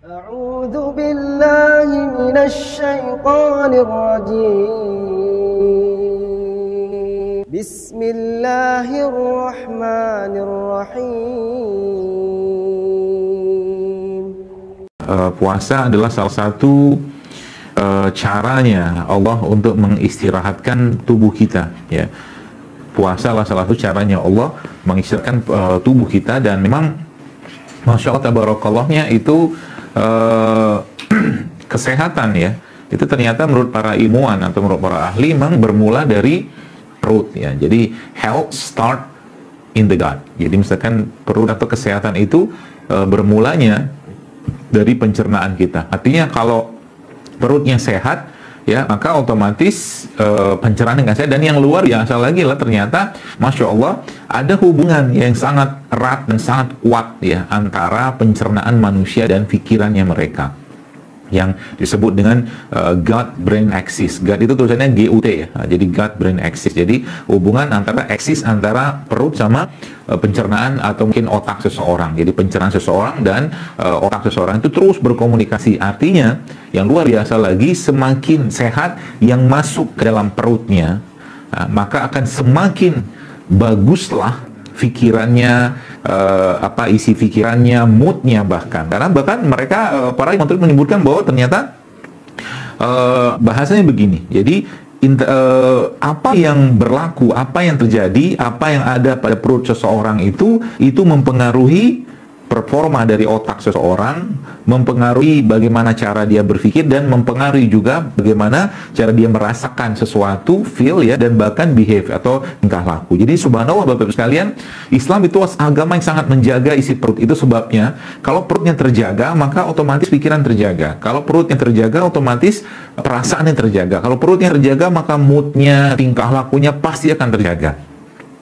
أعوذ بالله من الشيطان الرجيم بسم الله الرحمن الرحيم. Puasa adalah salah satu caranya Allah untuk mengistirahatkan tubuh kita, ya. Puasa adalah salah satu caranya Allah mengistirahatkan tubuh kita, dan memang Masya Allah tabarakallahnya itu kesehatan, ya, itu ternyata menurut para ilmuwan atau menurut para ahli memang bermula dari perut, ya. Jadi health start in the gut. Jadi misalkan perut atau kesehatan itu bermulanya dari pencernaan kita. Artinya kalau perutnya sehat, ya, maka otomatis pencernaan dengan sehat. Dan yang luar biasa lagi lah, ternyata Masya Allah ada hubungan yang sangat erat dan sangat kuat, ya, antara pencernaan manusia dan pikirannya mereka, yang disebut dengan gut-brain axis. Gut itu tulisannya GUT, ya. Jadi gut-brain axis. Jadi hubungan antara axis antara perut sama pencernaan atau mungkin otak seseorang. Jadi pencernaan seseorang dan otak seseorang itu terus berkomunikasi. Artinya yang luar biasa lagi, semakin sehat yang masuk ke dalam perutnya, maka akan semakin baguslah pikirannya, isi pikirannya, moodnya bahkan. Karena bahkan mereka, para imam menyebutkan bahwa ternyata bahasanya begini. Jadi apa yang berlaku, apa yang terjadi, apa yang ada pada perut seseorang itu mempengaruhi performa dari otak seseorang, mempengaruhi bagaimana cara dia berpikir, dan mempengaruhi juga bagaimana cara dia merasakan sesuatu, feel, ya, dan bahkan behave atau tingkah laku. Jadi subhanallah Bapak-Ibu sekalian, Islam itu agama yang sangat menjaga isi perut. Itu sebabnya kalau perutnya terjaga, maka otomatis pikiran terjaga. Kalau perutnya terjaga, otomatis perasaannya terjaga. Kalau perutnya terjaga, maka moodnya, tingkah lakunya pasti akan terjaga.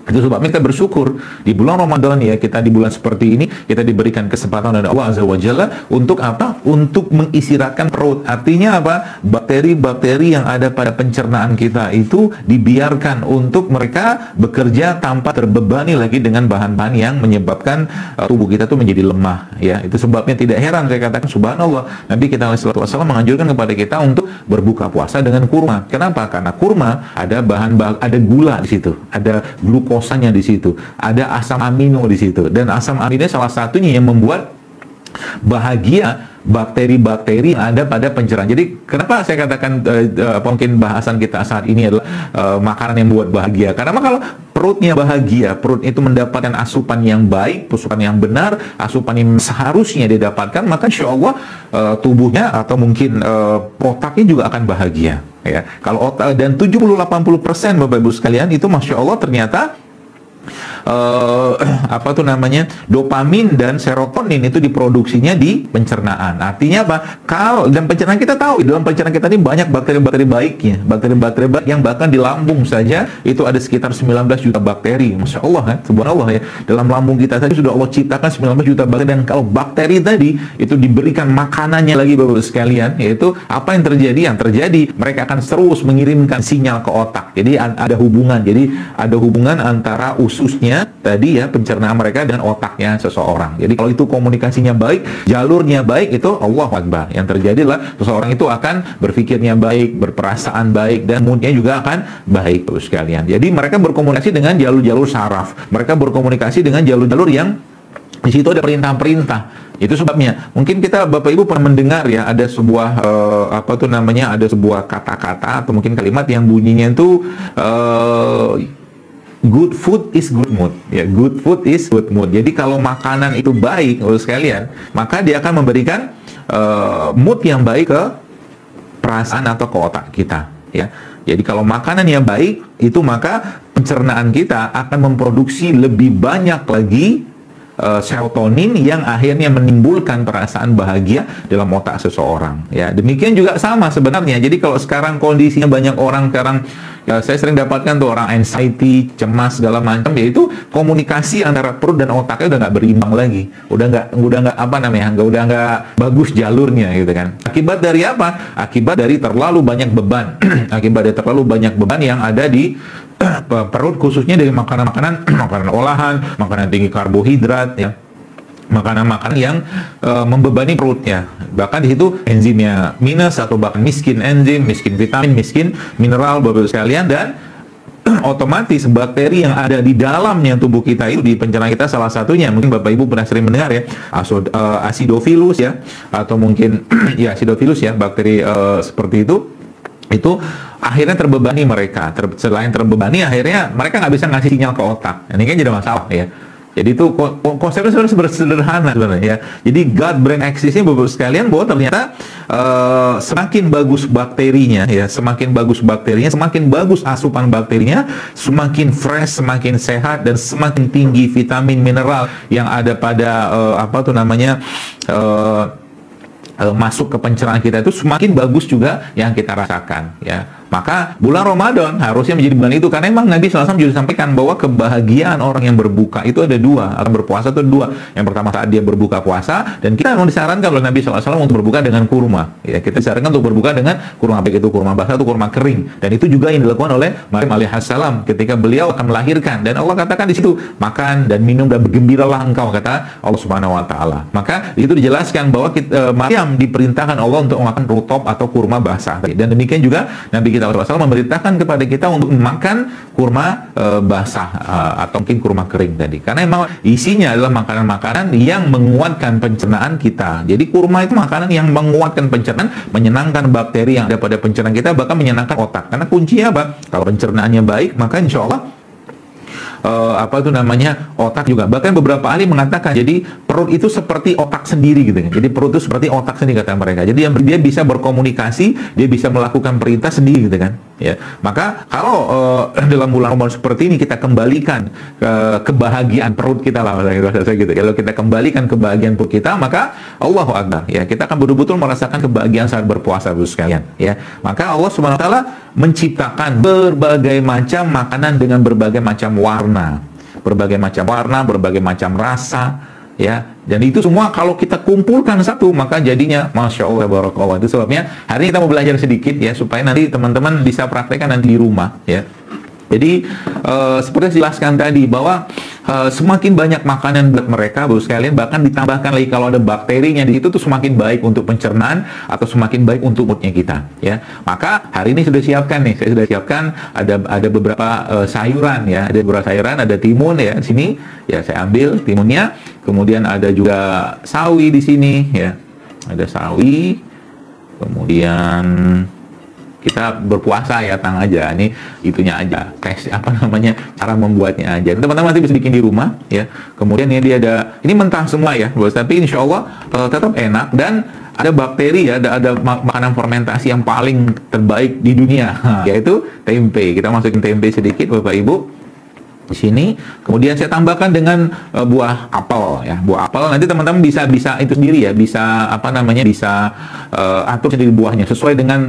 Itu sebabnya kita bersyukur di bulan Ramadan, ya, kita di bulan seperti ini kita diberikan kesempatan oleh Allah Azza wa Jalla untuk apa? Untuk mengistirahatkan perut. Artinya apa? Bakteri-bakteri yang ada pada pencernaan kita itu dibiarkan untuk mereka bekerja tanpa terbebani lagi dengan bahan-bahan yang menyebabkan tubuh kita tuh menjadi lemah, ya. Itu sebabnya tidak heran saya katakan subhanallah, Nabi kita sallallahu alaihi wasallam menganjurkan kepada kita untuk berbuka puasa dengan kurma. Kenapa? Karena kurma ada ada gula di situ, ada glukosanya di situ, ada asam amino di situ, dan asam amino salah satunya yang membuat bahagia bakteri-bakteri yang ada pada pencernaan. Jadi kenapa saya katakan mungkin bahasan kita saat ini adalah makanan yang membuat bahagia? Karena kalau perutnya bahagia, perut itu mendapatkan asupan yang baik, asupan yang benar, asupan yang seharusnya didapatkan, maka insya Allah tubuhnya atau mungkin otaknya juga akan bahagia, ya. Kalau otak, dan 70-80% Bapak-Ibu sekalian itu Masya Allah ternyata dopamin dan serotonin itu diproduksinya di pencernaan. Artinya apa? Dan pencernaan kita tahu, dalam pencernaan kita ini banyak bakteri-bakteri baiknya, bakteri-bakteri baik yang bahkan di lambung saja itu ada sekitar 19 juta bakteri. Masya Allah, ya, subhanallah, ya. Dalam lambung kita saja sudah Allah ciptakan 19 juta bakteri, dan kalau bakteri tadi itu diberikan makanannya lagi Bapak-Ibu sekalian, yaitu apa yang terjadi? Yang terjadi mereka akan terus mengirimkan sinyal ke otak. Jadi ada hubungan. Jadi ada hubungan antara ususnya tadi, ya, pencernaan mereka dan otaknya seseorang. Jadi kalau itu komunikasinya baik, jalurnya baik, itu Allahu Akbar. Yang terjadilah seseorang itu akan berpikirnya baik, berperasaan baik, dan moodnya juga akan baik, Bapak sekalian. Jadi mereka berkomunikasi dengan jalur-jalur saraf. Mereka berkomunikasi dengan jalur-jalur yang di situ ada perintah-perintah. Itu sebabnya mungkin kita Bapak Ibu pernah mendengar, ya, ada sebuah ada sebuah kata-kata atau mungkin kalimat yang bunyinya itu good food is good mood, ya. Good food is good mood. Jadi kalau makanan itu baik, Bapak sekalian, maka dia akan memberikan mood yang baik ke perasaan atau ke otak kita, ya. Jadi kalau makanan yang baik itu, maka pencernaan kita akan memproduksi lebih banyak lagi serotonin yang akhirnya menimbulkan perasaan bahagia dalam otak seseorang, ya. Demikian juga sama sebenarnya. Jadi kalau sekarang kondisinya banyak orang sekarang, ya, saya sering dapatkan tuh orang anxiety, cemas segala macam, yaitu komunikasi antara perut dan otaknya udah nggak berimbang lagi, udah nggak bagus jalurnya, gitu kan. Akibat dari apa? Akibat dari terlalu banyak beban, akibat dari terlalu banyak beban yang ada di perut, khususnya dari makanan olahan, makanan tinggi karbohidrat, ya. makanan-makanan yang membebani perutnya. Bahkan di situ enzimnya minus atau bahkan miskin enzim, miskin vitamin, miskin mineral, Bapak Ibu sekalian, dan otomatis bakteri yang ada di dalamnya tubuh kita itu, di pencernaan kita, salah satunya mungkin Bapak Ibu pernah sering mendengar ya, acidophilus ya, atau mungkin ya acidophilus ya, bakteri seperti itu akhirnya terbebani mereka. Selain terbebani, akhirnya mereka nggak bisa ngasih sinyal ke otak. Ini kan jadi masalah ya. Jadi itu konsepnya sebenarnya sederhana sebenarnya ya. Jadi gut brain axis ini, Bapak sekalian, bahwa ternyata semakin bagus bakterinya ya, semakin bagus bakterinya, semakin bagus asupan bakterinya, semakin fresh, semakin sehat, dan semakin tinggi vitamin mineral yang ada pada masuk ke pencernaan kita, itu semakin bagus juga yang kita rasakan ya. Maka bulan Ramadan harusnya menjadi bulan itu, karena memang Nabi SAW juga sampaikan bahwa kebahagiaan orang yang berbuka itu ada dua, atau berpuasa itu ada dua. Yang pertama saat dia berbuka puasa, dan kita memang disarankan oleh Nabi SAW untuk berbuka dengan kurma ya. Kita disarankan untuk berbuka dengan kurma, baik itu kurma basah atau kurma kering, dan itu juga yang dilakukan oleh Maryam alaihissalam ketika beliau akan melahirkan. Dan Allah katakan di situ, makan dan minum dan bergembiralah engkau, kata Allah Subhanahu wa taala. Maka itu dijelaskan bahwa Maryam diperintahkan Allah untuk makan rutop atau kurma basah. Dan demikian juga Nabi kita SAW memerintahkan kepada kita untuk makan kurma basah atau mungkin kurma kering tadi, karena memang isinya adalah makanan-makanan yang menguatkan pencernaan kita. Jadi kurma itu makanan yang menguatkan pencernaan, menyenangkan bakteri yang ada pada pencernaan kita, bahkan menyenangkan otak. Karena kuncinya apa? Kalau pencernaannya baik, maka insya Allah otak juga. Bahkan beberapa ahli mengatakan, jadi perut itu seperti otak sendiri gitu kan. Jadi perut itu seperti otak sendiri, kata mereka. Jadi dia bisa berkomunikasi, dia bisa melakukan perintah sendiri gitu kan. Ya, maka kalau dalam bulan Ramadan seperti ini kita kembalikan kebahagiaan perut kita lah, gitu. Kalau kita kembalikan kebahagiaan perut kita, maka Allahu Akbar ya, kita akan betul-betul merasakan kebahagiaan saat berpuasa, Bapak sekalian ya. Maka Allah Subhanahu wa taala menciptakan berbagai macam makanan dengan berbagai macam warna, berbagai macam rasa ya. Dan itu semua kalau kita kumpulkan satu, maka jadinya Masya Allah, Barakallah. Itu sebabnya hari ini kita mau belajar sedikit ya, supaya nanti teman-teman bisa praktekkan nanti di rumah ya. Jadi seperti dijelaskan tadi, bahwa semakin banyak makanan buat mereka, Bapak sekalian, bahkan ditambahkan lagi kalau ada bakterinya di situ, tuh semakin baik untuk pencernaan atau semakin baik untuk moodnya kita ya. Maka hari ini sudah siapkan nih, saya sudah siapkan ada beberapa sayuran ya, ada beberapa sayuran, ada timun ya di sini ya, saya ambil timunnya, kemudian ada juga sawi di sini ya, ada sawi, kemudian kita berpuasa ya, tang aja ini itunya aja, tes cara membuatnya aja. Teman-teman nanti bisa bikin di rumah ya. Kemudian ini dia ada, ini mentah semua ya, bos, tapi insya Allah tetap enak, dan ada bakteri ya, ada makanan fermentasi yang paling terbaik di dunia, yaitu tempe. Kita masukin tempe sedikit, Bapak Ibu, di sini. Kemudian saya tambahkan dengan buah apel ya, buah apel. Nanti teman-teman bisa itu sendiri ya, bisa bisa atur sendiri buahnya sesuai dengan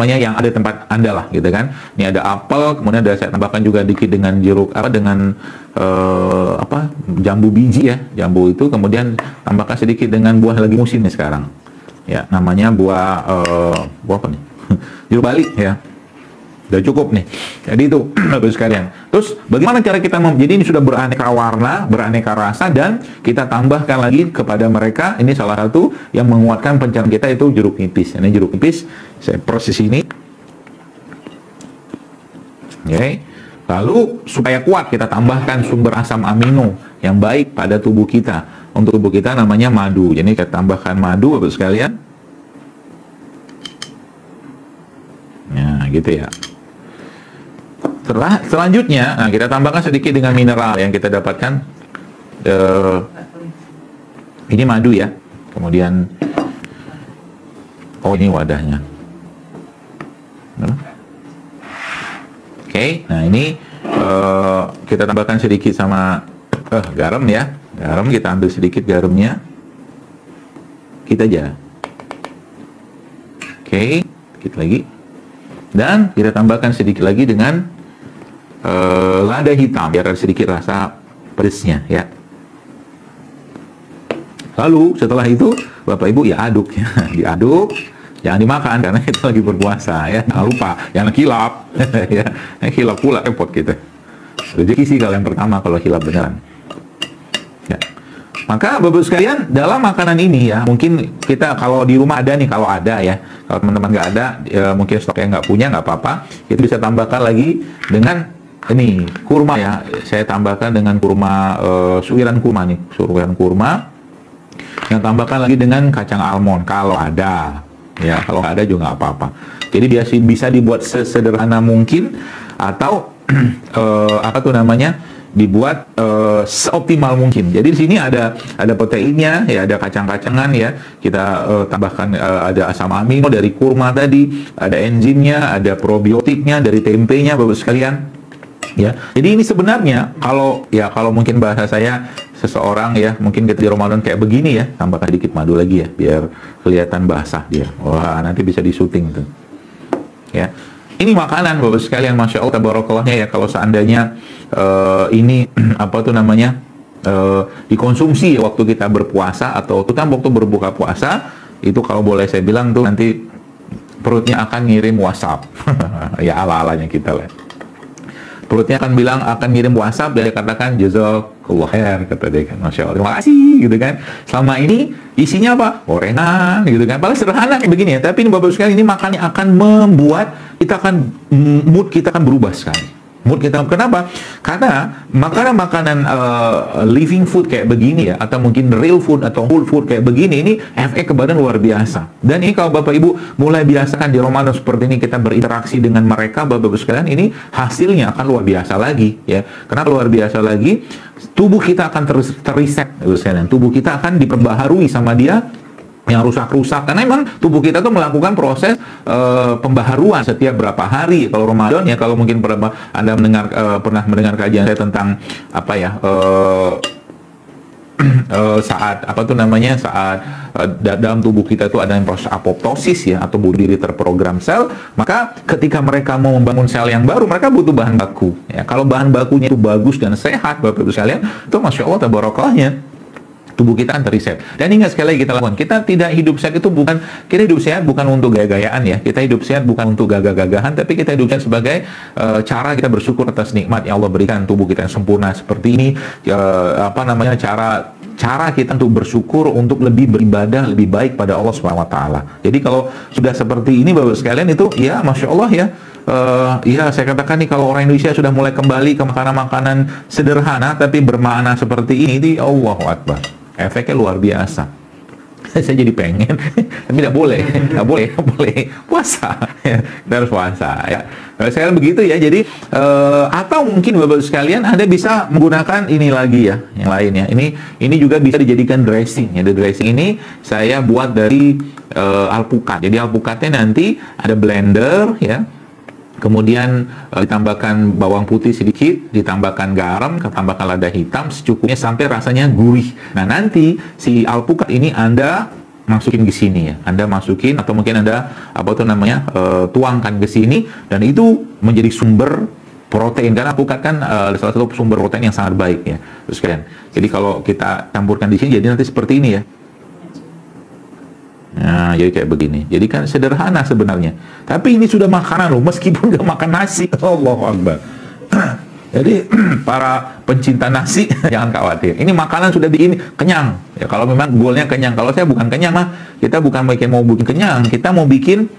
yang ada tempat Anda lah gitu kan. Ini ada apel, kemudian saya tambahkan juga dikit dengan jeruk jambu biji ya, jambu itu. Kemudian tambahkan sedikit dengan buah lagi musim nih sekarang ya, namanya buah apa nih? Jeruk bali ya. Udah cukup nih. Jadi itu Bapak sekalian. Terus bagaimana cara kita jadi ini sudah beraneka warna, beraneka rasa, dan kita tambahkan lagi kepada mereka, ini salah satu yang menguatkan pencernaan kita, itu jeruk nipis. Ini jeruk nipis, saya proses ini. Oke. Lalu supaya kuat, kita tambahkan sumber asam amino yang baik pada tubuh kita. Untuk tubuh kita namanya madu. Jadi kita tambahkan madu, Bapak sekalian. Nah, gitu ya. Selanjutnya, kita tambahkan sedikit dengan mineral yang kita dapatkan. Ini madu ya. Kemudian, ini wadahnya. Oke, nah ini kita tambahkan sedikit sama garam ya. Garam, kita ambil sedikit garamnya. Kita aja. Oke, sedikit lagi. Dan kita tambahkan sedikit lagi dengan lada hitam, biar ada sedikit rasa pedasnya ya. Lalu setelah itu Bapak Ibu ya aduk ya, diaduk, jangan dimakan karena kita lagi berpuasa ya. Jangan lupa, jangan hilap ya, hilap pula repot kita. Rezeki sih kalau yang pertama kalau hilap beneran. Ya. Maka Bapak sekalian, dalam makanan ini ya, mungkin kita kalau di rumah ada nih, kalau ada ya, kalau teman-teman nggak ada, ya, mungkin stoknya nggak punya, nggak apa-apa, kita bisa tambahkan lagi dengan ini kurma ya. Saya tambahkan dengan kurma, suiran kurma nih, suiran kurma. Yang tambahkan lagi dengan kacang almond kalau ada, ya, kalau nggak ada juga nggak apa-apa. Jadi dia bisa dibuat sesederhana mungkin, atau apa tuh namanya, dibuat seoptimal mungkin. Jadi di sini ada proteinnya ya, ada kacang-kacangan ya. Kita tambahkan ada asam amino dari kurma tadi, ada enzimnya, ada probiotiknya dari tempenya Bapak sekalian. Ya. Jadi ini sebenarnya kalau mungkin bahasa saya, seseorang ya, mungkin kita di Ramadan kayak begini ya, tambahkan sedikit madu lagi ya, biar kelihatan basah dia. Wah, nanti bisa disuting tuh. Ya. Ini makanan Bapak sekalian, Masya Allah, tabarakallah ya, kalau seandainya ini apa tuh namanya, dikonsumsi waktu kita berpuasa atau terutama waktu berbuka puasa, itu kalau boleh saya bilang tuh nanti perutnya akan ngirim WhatsApp. Ya, ala-alanya kita lah. Perutnya akan ngirim WhatsApp dan dia katakan jazakallah khair, kata dia kan, Masya Allah, terima kasih gitu kan. Selama ini isinya apa? Gorengan gitu kan. Paling sederhana kayak begini ya. Tapi ini Bapak sekalian, ini makannya akan membuat mood kita akan berubah sekali. Mood kita, kenapa? Karena makanan-makanan living food kayak begini ya, atau mungkin real food atau whole food kayak begini, ini efek ke badan luar biasa. Dan ini kalau Bapak Ibu mulai biasakan di Ramadan seperti ini, kita berinteraksi dengan mereka, Bapak Ibu sekalian, ini hasilnya akan luar biasa lagi ya. Kenapa luar biasa lagi? Tubuh kita akan terreset, Bapak sekalian. Tubuh kita akan diperbaharui sama dia yang rusak-rusak, karena memang tubuh kita tuh melakukan proses pembaharuan setiap berapa hari. Kalau Ramadan ya, kalau mungkin Anda pernah mendengar kajian saya tentang apa ya, saat apa tuh namanya, saat dalam tubuh kita itu ada proses apoptosis ya, atau bunuh diri terprogram sel. Maka ketika mereka mau membangun sel yang baru, mereka butuh bahan baku ya. Kalau bahan bakunya itu bagus dan sehat, Bapak Ibu sekalian, itu Masya Allah tabarakallahnya, tubuh kita akan terreset. Dan ingat sekali lagi kita lakukan, kita tidak hidup sehat itu bukan, kita hidup sehat bukan untuk gaya-gayaan ya, kita hidup sehat bukan untuk gagah-gagahan, tapi kita hidup sehat sebagai cara kita bersyukur atas nikmat yang Allah berikan, tubuh kita yang sempurna seperti ini, apa namanya, cara kita untuk bersyukur, untuk lebih beribadah lebih baik pada Allah SWT. Jadi kalau sudah seperti ini Bapak sekalian, itu ya Masya Allah ya, ya saya katakan nih, kalau orang Indonesia sudah mulai kembali ke makanan-makanan sederhana tapi bermakna seperti ini, Allahu Akbar, efeknya luar biasa. Saya jadi pengen, tapi tidak boleh puasa ya, kita harus puasa ya. Sekalian begitu ya. Jadi atau mungkin Bapak sekalian Anda bisa menggunakan ini lagi ya, yang lain ya. Ini juga bisa dijadikan dressing ya. The dressing ini saya buat dari alpukat. Jadi alpukatnya nanti ada blender ya. Kemudian ditambahkan bawang putih sedikit, ditambahkan garam, ditambahkan lada hitam secukupnya sampai rasanya gurih. Nah, nanti si alpukat ini Anda masukin ke sini ya. Anda masukin, atau mungkin Anda apa tuh namanya, tuangkan ke sini, dan itu menjadi sumber protein. Karena alpukat kan salah satu sumber protein yang sangat baik ya. Terus kalian. Jadi kalau kita campurkan di sini, jadi nanti seperti ini ya. Nah, jadi kayak begini. Jadi kan sederhana sebenarnya. Tapi ini sudah makanan loh, meskipun nggak makan nasi. Allahu Akbar. Jadi para pencinta nasi jangan khawatir. Ini makanan sudah bikin kenyang. Ya, kalau memang goalnya kenyang. Kalau saya bukan kenyang mah, kita bukan mau bikin kenyang. Kita mau bikin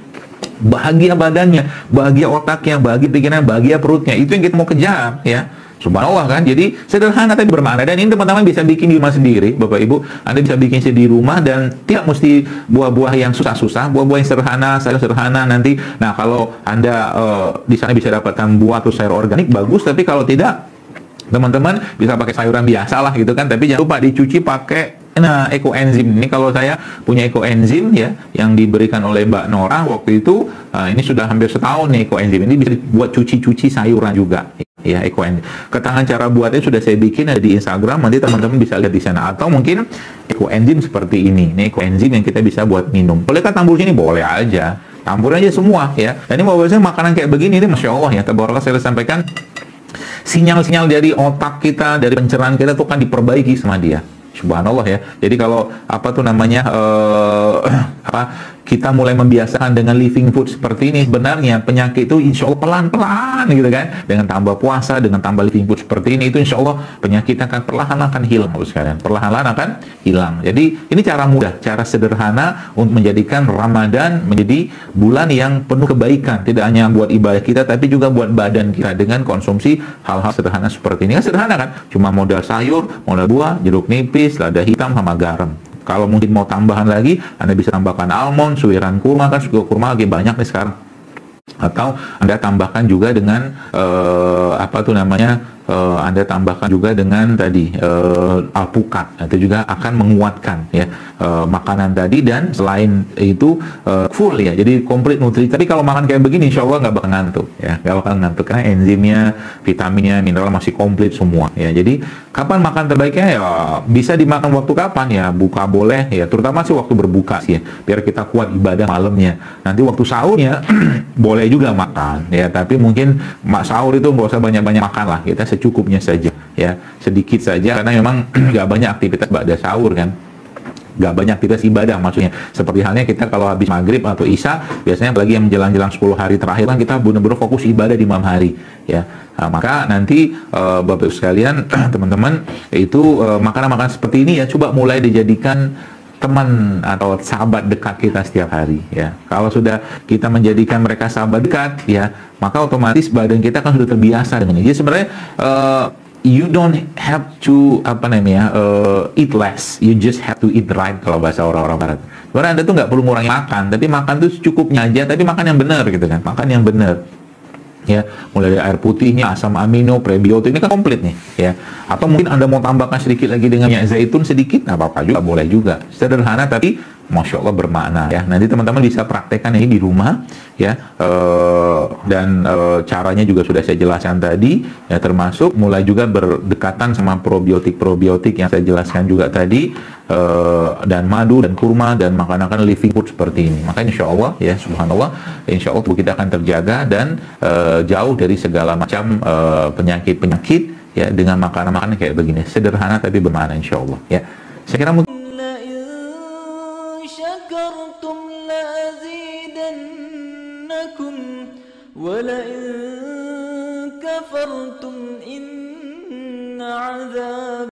bahagia badannya, bahagia otaknya, bahagia pikiran, bahagia perutnya. Itu yang kita mau kejar ya. Subhanallah kan, jadi sederhana tapi bermakna. Dan ini teman-teman bisa bikin di rumah sendiri, Bapak Ibu. Anda bisa bikin sendiri di rumah, dan tidak mesti buah-buah yang susah-susah, buah-buah yang sederhana, sayur sederhana nanti. Nah, kalau Anda di sana bisa dapatkan buah atau sayur organik, bagus. Tapi kalau tidak, teman-teman bisa pakai sayuran biasa lah gitu kan. Tapi jangan lupa dicuci pakai ekoenzim. Ini kalau saya punya ekoenzim ya, yang diberikan oleh Mbak Nora waktu itu. Ini sudah hampir setahun nih ekoenzim. Ini bisa buat cuci-cuci sayuran juga. Ya, ekoenzim. Ketangan cara buatnya sudah saya bikin ada di Instagram, nanti teman-teman bisa lihat di sana. Atau mungkin ekoenzim seperti ini. Ini ekoenzim yang kita bisa buat minum. Bolehkah tampur sini? Boleh aja. Tampur aja semua ya. Dan ini biasanya makanan kayak begini ini Masya Allah ya. Tabarakallah, saya sampaikan sinyal-sinyal dari otak kita, dari pencernaan kita tuh kan diperbaiki sama dia. Subhanallah ya. Jadi kalau apa tuh namanya kita mulai membiasakan dengan living food seperti ini, sebenarnya penyakit itu insya Allah pelan-pelan gitu kan, dengan tambah puasa, dengan tambah living food seperti ini, itu insya Allah penyakit akan perlahan akan hilang sekalian, perlahan akan hilang. Jadi ini cara mudah, cara sederhana untuk menjadikan Ramadan menjadi bulan yang penuh kebaikan, tidak hanya buat ibadah kita tapi juga buat badan kita dengan konsumsi hal-hal sederhana seperti ini. Kan sederhana kan, cuma modal sayur, modal buah, jeruk nipis, lada hitam sama garam. Kalau mungkin mau tambahan lagi, Anda bisa tambahkan almond, suiran kurma, kan suiran kurma lagi banyak nih sekarang. Atau Anda tambahkan juga dengan Anda tambahkan juga dengan tadi alpukat, itu juga akan menguatkan ya makanan tadi, dan selain itu full ya, jadi komplit nutrisi. Tapi kalau makan kayak begini insya Allah nggak bakal ngantuk ya, nggak bakal ngantuk karena enzimnya, vitaminnya, mineral masih komplit semua ya. Jadi kapan makan terbaiknya ya, bisa dimakan waktu kapan ya, buka boleh ya, terutama sih waktu berbuka sih ya, biar kita kuat ibadah malamnya. Nanti waktu sahurnya boleh juga makan ya, tapi mungkin sahur itu nggak usah banyak-banyak makan lah, kita secukupnya saja ya, sedikit saja, karena memang nggak banyak aktivitas pada sahur kan, nggak banyak aktivitas ibadah maksudnya. Seperti halnya kita kalau habis maghrib atau isya, biasanya apalagi yang menjelang-jelang 10 hari terakhir kan kita benar-benar fokus ibadah di malam hari ya. Nah, maka nanti Bapak sekalian, teman-teman, itu makanan-makanan seperti ini ya, coba mulai dijadikan teman atau sahabat dekat kita setiap hari ya. Kalau sudah kita menjadikan mereka sahabat dekat ya, maka otomatis badan kita kan sudah terbiasa dengan ini. Jadi sebenarnya you don't have to eat less, you just have to eat right kalau bahasa orang-orang barat. Sebenarnya Anda tuh nggak perlu ngurangi makan, tapi makan tuh secukupnya aja, tapi makan yang benar gitu kan, makan yang benar ya, mulai dari air putihnya, asam amino, prebiotik, ini kan komplit nih ya. Atau mungkin Anda mau tambahkan sedikit lagi dengan minyak zaitun sedikit, nah apa-apa juga, boleh juga, sederhana tapi Masya Allah bermakna ya. Nanti teman-teman bisa praktekkan ini di rumah ya, dan caranya juga sudah saya jelaskan tadi ya, termasuk mulai juga berdekatan sama probiotik yang saya jelaskan juga tadi, dan madu dan kurma dan makanan living food seperti ini. Makanya insya Allah ya, subhanallah, insya Allah tubuh kita akan terjaga dan jauh dari segala macam penyakit-penyakit ya, dengan makanan-makanan kayak begini, sederhana tapi bermakna insya Allah ya. Saya kira mungkin شكرتم لأزيدنكم ولئن كفرتم إن عذابي